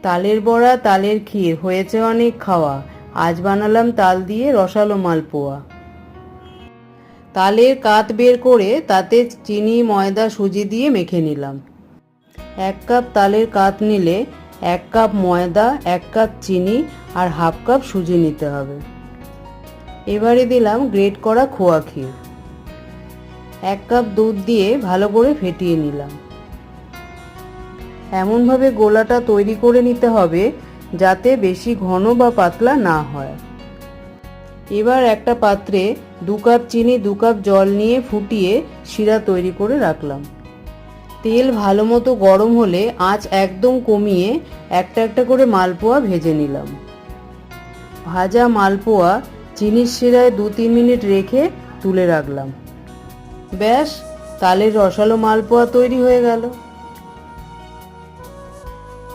তালের বড়া, তালের ক্ষীর হয়েছে অনেক খাওয়া। আজ বানালাম তাল দিয়ে রসালো মালপোয়া। তালের কাত বের করে তাতে চিনি, ময়দা, সুজি দিয়ে মেখে নিলাম। 1 কাপ তালের কাত নিলে 1 কাপ ময়দা, 1 কাপ চিনি আর হাফ কাপ সুজি নিতে হবে। এবারে দিলাম গ্রেট করা খোয়া ক্ষীর। 1 কাপ দুধ দিয়ে ভালো করে ফেটিয়ে নিলাম। এমনভাবে গোলাটা তৈরি করে নিতে হবে যাতে বেশি ঘন বা পাতলা না হয়। এবার একটা পাত্রে 2 কাপ চিনি, 2 কাপ জল নিয়ে ফুটিয়ে শিরা তৈরি করে রাখলাম। তেল ভালো মতো গরম হলে আঁচ একদম কমিয়ে একটা একটা করে মালপোয়া ভেজে নিলাম। ভাজা মালপোয়া চিনির শিরায় 2-3 মিনিট রেখে তুলে রাখলাম। ব্যাস, তালের রসালো মালপোয়া তৈরি হয়ে গেল।